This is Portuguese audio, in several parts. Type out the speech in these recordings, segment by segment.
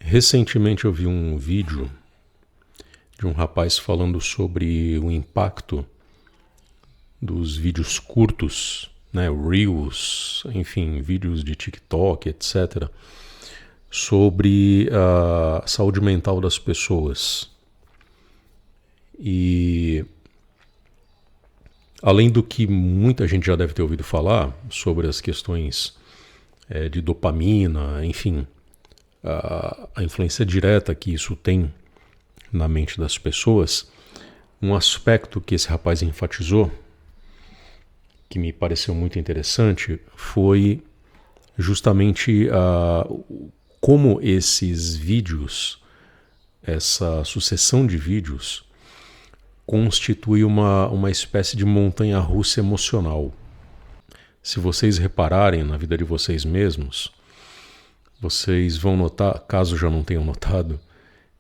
Recentemente eu vi um vídeo de um rapaz falando sobre o impacto dos vídeos curtos, né, Reels, enfim, vídeos de TikTok, etc., sobre a saúde mental das pessoas. E além do que muita gente já deve ter ouvido falar sobre as questões de dopamina, enfim, a influência direta que isso tem na mente das pessoas, um aspecto que esse rapaz enfatizou, que me pareceu muito interessante, foi justamente como esses vídeos, essa sucessão de vídeos, constitui uma espécie de montanha-russa emocional. Se vocês repararem na vida de vocês mesmos, vocês vão notar, caso já não tenham notado,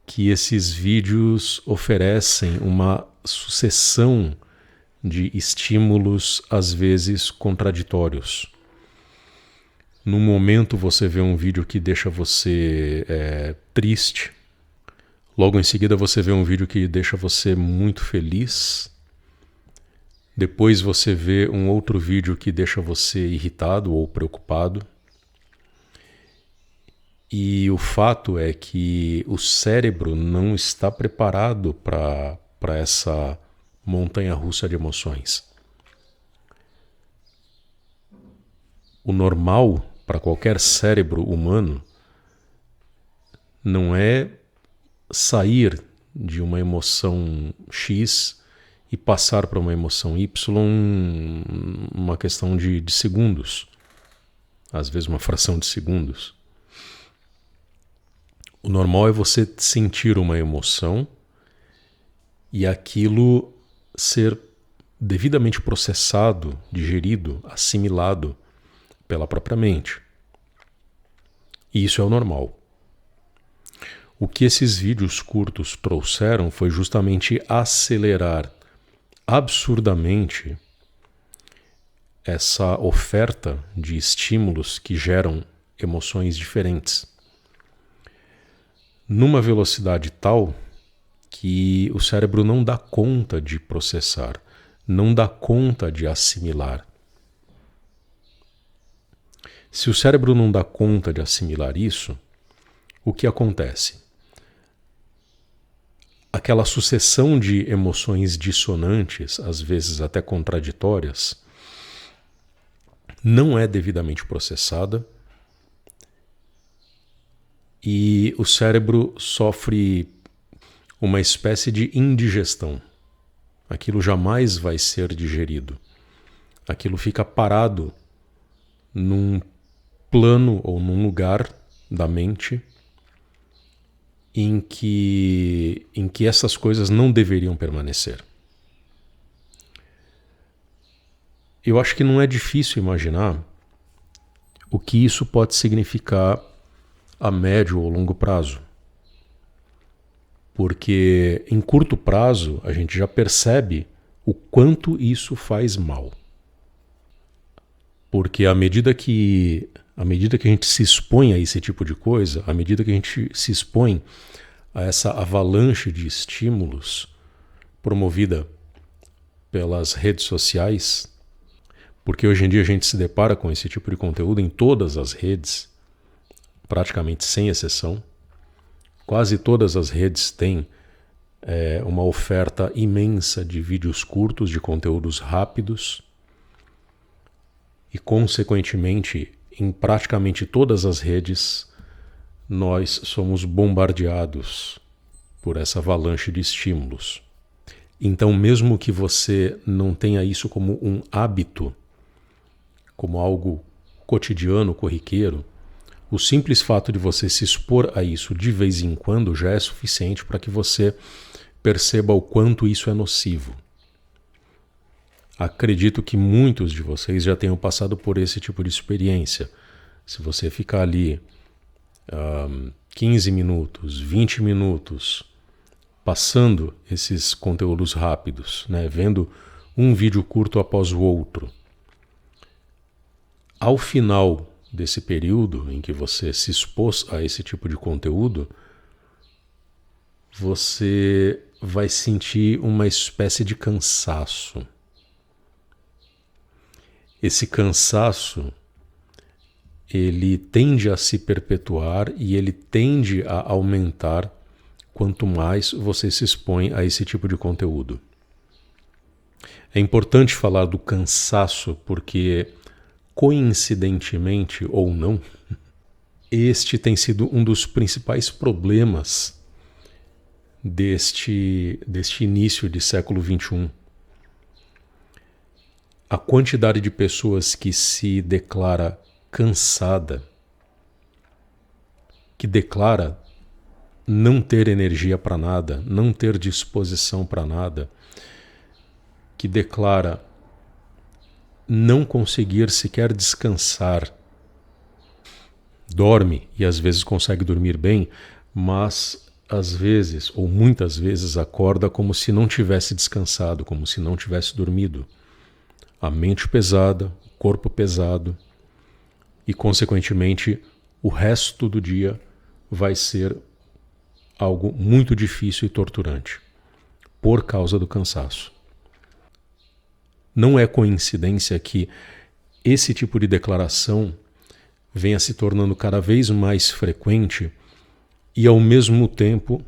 que esses vídeos oferecem uma sucessão de estímulos, às vezes contraditórios. Num momento você vê um vídeo que deixa você triste, logo em seguida você vê um vídeo que deixa você muito feliz, depois você vê um outro vídeo que deixa você irritado ou preocupado. E o fato é que o cérebro não está preparado para essa montanha-russa de emoções. O normal para qualquer cérebro humano não é sair de uma emoção X e passar para uma emoção Y, uma questão de segundos, às vezes uma fração de segundos. O normal é você sentir uma emoção e aquilo ser devidamente processado, digerido, assimilado pela própria mente. E isso é o normal. O que esses vídeos curtos trouxeram foi justamente acelerar absurdamente essa oferta de estímulos que geram emoções diferentes, numa velocidade tal que o cérebro não dá conta de processar, não dá conta de assimilar. Se o cérebro não dá conta de assimilar isso, o que acontece? Aquela sucessão de emoções dissonantes, às vezes até contraditórias, não é devidamente processada e o cérebro sofre uma espécie de indigestão. Aquilo jamais vai ser digerido. Aquilo fica parado num plano ou num lugar da mente em que essas coisas não deveriam permanecer. Eu acho que não é difícil imaginar o que isso pode significar a médio ou longo prazo. Porque em curto prazo a gente já percebe o quanto isso faz mal. Porque à medida que a gente se expõe a esse tipo de coisa, à medida que a gente se expõe a essa avalanche de estímulos promovida pelas redes sociais, porque hoje em dia a gente se depara com esse tipo de conteúdo em todas as redes, praticamente sem exceção. Quase todas as redes têm uma oferta imensa de vídeos curtos, de conteúdos rápidos, e consequentemente, em praticamente todas as redes, nós somos bombardeados por essa avalanche de estímulos. Então, mesmo que você não tenha isso como um hábito, como algo cotidiano, corriqueiro, o simples fato de você se expor a isso de vez em quando já é suficiente para que você perceba o quanto isso é nocivo. Acredito que muitos de vocês já tenham passado por esse tipo de experiência. Se você ficar ali 15 minutos, 20 minutos, passando esses conteúdos rápidos, né, vendo um vídeo curto após o outro, ao final desse período em que você se expôs a esse tipo de conteúdo, você vai sentir uma espécie de cansaço. Esse cansaço, ele tende a se perpetuar e ele tende a aumentar quanto mais você se expõe a esse tipo de conteúdo. É importante falar do cansaço porque, coincidentemente ou não, este tem sido um dos principais problemas deste início de século XXI. A quantidade de pessoas que se declara cansada, que declara não ter energia para nada, não ter disposição para nada, que declara não conseguir sequer descansar, dorme e às vezes consegue dormir bem, mas às vezes ou muitas vezes acorda como se não tivesse descansado, como se não tivesse dormido. A mente pesada, o corpo pesado e, consequentemente, o resto do dia vai ser algo muito difícil e torturante por causa do cansaço. Não é coincidência que esse tipo de declaração venha se tornando cada vez mais frequente e, ao mesmo tempo,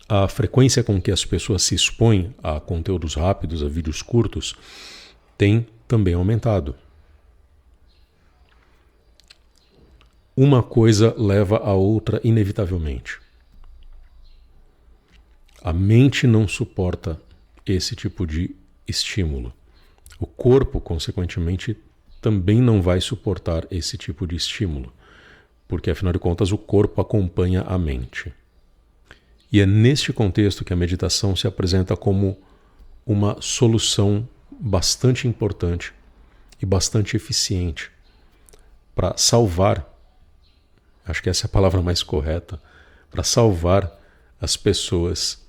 a frequência com que as pessoas se expõem a conteúdos rápidos, a vídeos curtos, tem também aumentado. Uma coisa leva a outra inevitavelmente. A mente não suporta esse tipo de estímulo. O corpo, consequentemente, também não vai suportar esse tipo de estímulo, porque, afinal de contas, o corpo acompanha a mente. E é neste contexto que a meditação se apresenta como uma solução bastante importante e bastante eficiente para salvar, acho que essa é a palavra mais correta, para salvar as pessoas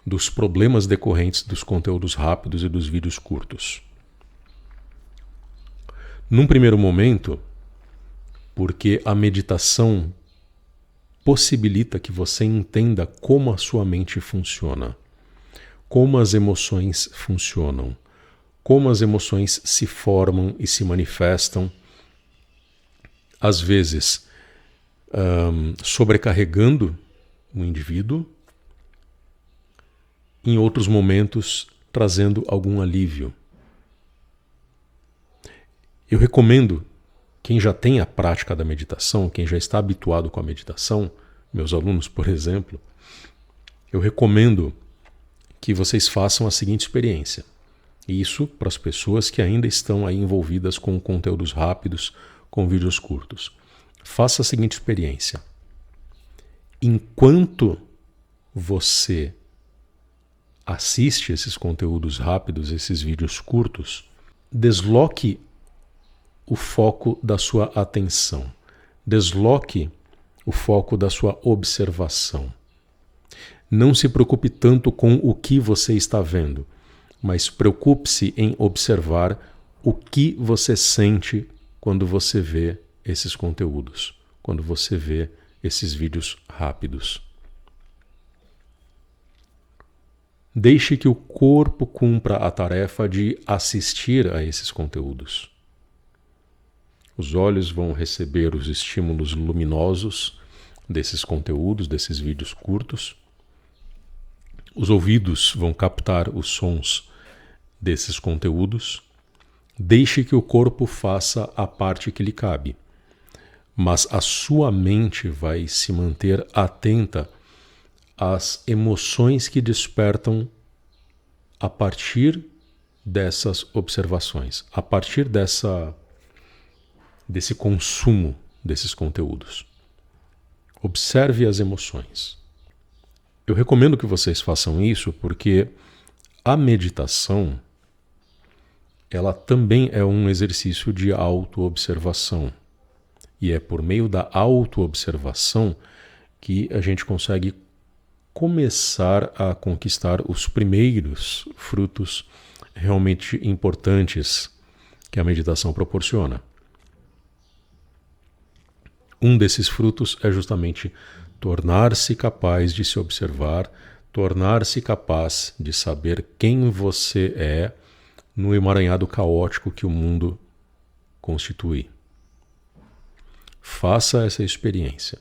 dos problemas decorrentes dos conteúdos rápidos e dos vídeos curtos. Num primeiro momento, porque a meditação possibilita que você entenda como a sua mente funciona, como as emoções funcionam, como as emoções se formam e se manifestam, às vezes sobrecarregando o indivíduo, em outros momentos trazendo algum alívio. Eu recomendo quem já tem a prática da meditação, quem já está habituado com a meditação, meus alunos, por exemplo, eu recomendo que vocês façam a seguinte experiência. Isso para as pessoas que ainda estão aí envolvidas com conteúdos rápidos, com vídeos curtos. Faça a seguinte experiência. Enquanto você assiste esses conteúdos rápidos, esses vídeos curtos, desloque o foco da sua atenção. Desloque o foco da sua observação. Não se preocupe tanto com o que você está vendo, mas preocupe-se em observar o que você sente quando você vê esses conteúdos, quando você vê esses vídeos rápidos. Deixe que o corpo cumpra a tarefa de assistir a esses conteúdos. Os olhos vão receber os estímulos luminosos desses conteúdos, desses vídeos curtos. Os ouvidos vão captar os sons desses conteúdos. Deixe que o corpo faça a parte que lhe cabe, mas a sua mente vai se manter atenta às emoções que despertam a partir dessas observações, a partir desse consumo desses conteúdos. Observe as emoções. Eu recomendo que vocês façam isso porque a meditação, ela também é um exercício de autoobservação. E é por meio da autoobservação que a gente consegue começar a conquistar os primeiros frutos realmente importantes que a meditação proporciona. Um desses frutos é justamente tornar-se capaz de se observar, tornar-se capaz de saber quem você é no emaranhado caótico que o mundo constitui. Faça essa experiência.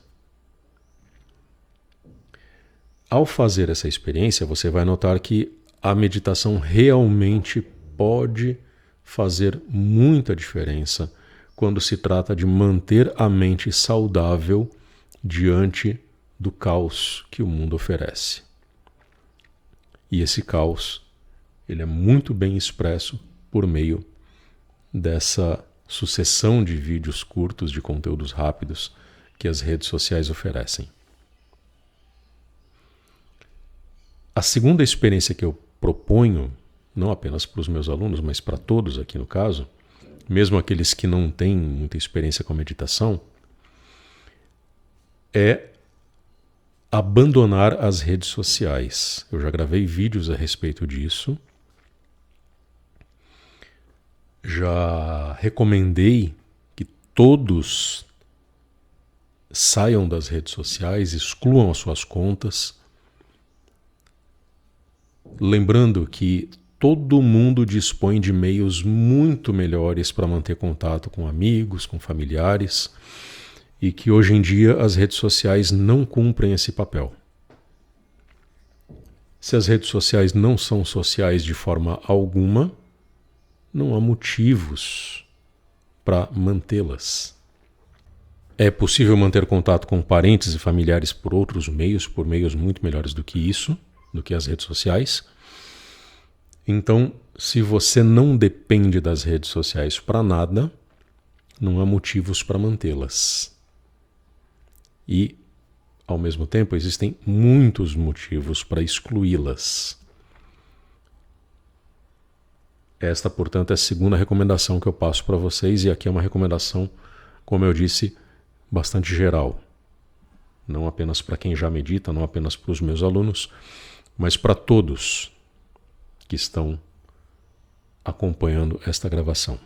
Ao fazer essa experiência, você vai notar que a meditação realmente pode fazer muita diferença quando se trata de manter a mente saudável diante do caos que o mundo oferece. E esse caos, ele é muito bem expresso por meio dessa sucessão de vídeos curtos, de conteúdos rápidos que as redes sociais oferecem. A segunda experiência que eu proponho, não apenas para os meus alunos, mas para todos aqui no caso, mesmo aqueles que não têm muita experiência com a meditação, é abandonar as redes sociais. Eu já gravei vídeos a respeito disso. Já recomendei que todos saiam das redes sociais, excluam as suas contas. Lembrando que todo mundo dispõe de meios muito melhores para manter contato com amigos, com familiares, e que hoje em dia as redes sociais não cumprem esse papel. Se as redes sociais não são sociais de forma alguma, não há motivos para mantê-las. É possível manter contato com parentes e familiares por outros meios, por meios muito melhores do que isso, do que as redes sociais. Então, se você não depende das redes sociais para nada, não há motivos para mantê-las. E, ao mesmo tempo, existem muitos motivos para excluí-las. Esta, portanto, é a segunda recomendação que eu passo para vocês, e aqui é uma recomendação, como eu disse, bastante geral. Não apenas para quem já medita, não apenas para os meus alunos, mas para todos que estão acompanhando esta gravação.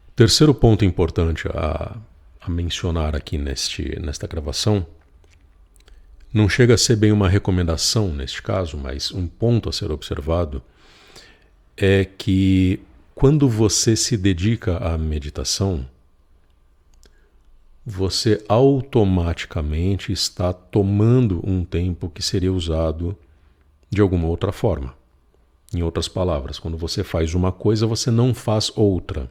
O terceiro ponto importante a mencionar aqui nesta gravação não chega a ser bem uma recomendação neste caso, mas um ponto a ser observado é que quando você se dedica à meditação, você automaticamente está tomando um tempo que seria usado de alguma outra forma. Em outras palavras, quando você faz uma coisa, você não faz outra.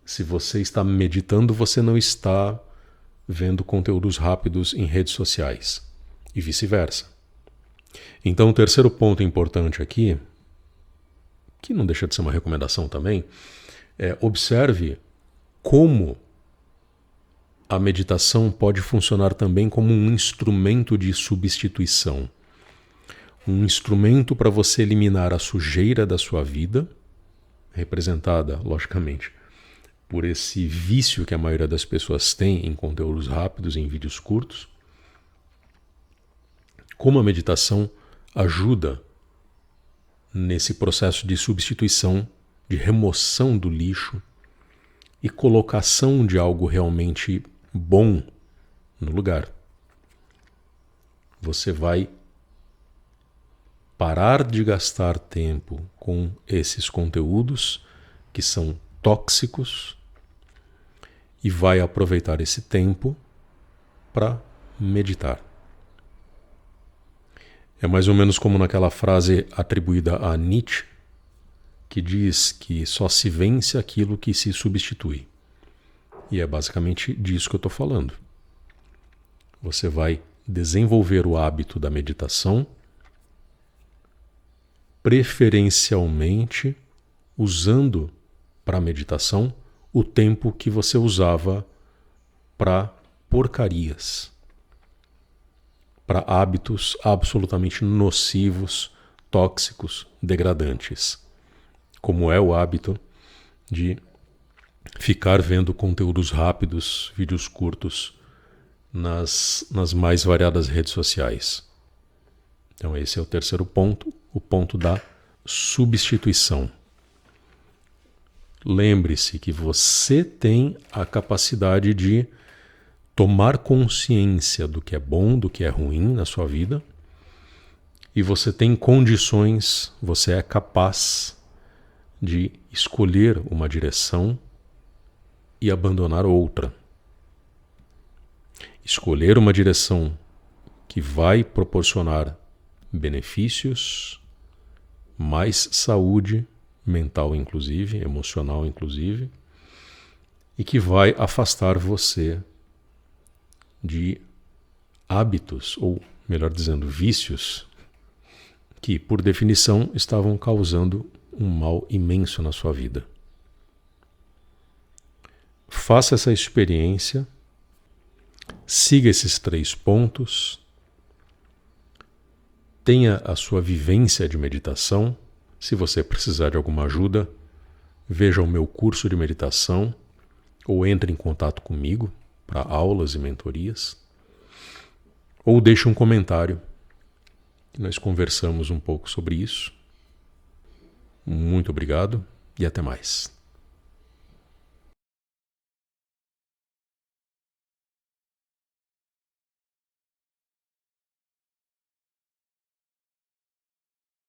Se você está meditando, você não está vendo conteúdos rápidos em redes sociais e vice-versa. Então, o terceiro ponto importante aqui, que não deixa de ser uma recomendação também, é observe como a meditação pode funcionar também como um instrumento de substituição. Um instrumento para você eliminar a sujeira da sua vida, representada, logicamente, por esse vício que a maioria das pessoas tem em conteúdos rápidos, em vídeos curtos. Como a meditação ajuda nesse processo de substituição, de remoção do lixo e colocação de algo realmente bom no lugar. Você vai parar de gastar tempo com esses conteúdos que são tóxicos e vai aproveitar esse tempo para meditar. É mais ou menos como naquela frase atribuída a Nietzsche, que diz que só se vence aquilo que se substitui. E é basicamente disso que eu estou falando. Você vai desenvolver o hábito da meditação, preferencialmente usando para a meditação o tempo que você usava para porcarias, para hábitos absolutamente nocivos, tóxicos, degradantes, como é o hábito de ficar vendo conteúdos rápidos, vídeos curtos nas mais variadas redes sociais. Então esse é o terceiro ponto, o ponto da substituição. lembre-se que você tem a capacidade de tomar consciência do que é bom, do que é ruim na sua vida, e você tem condições, você é capaz de escolher uma direção e abandonar outra. Escolher uma direção que vai proporcionar benefícios, mais saúde mental inclusive, emocional inclusive, e que vai afastar você de hábitos, ou melhor dizendo, vícios, que por definição estavam causando um mal imenso na sua vida. Faça essa experiência, siga esses 3 pontos, tenha a sua vivência de meditação. Se você precisar de alguma ajuda, veja o meu curso de meditação ou entre em contato comigo para aulas e mentorias, ou deixe um comentário que nós conversamos um pouco sobre isso. Muito obrigado e até mais.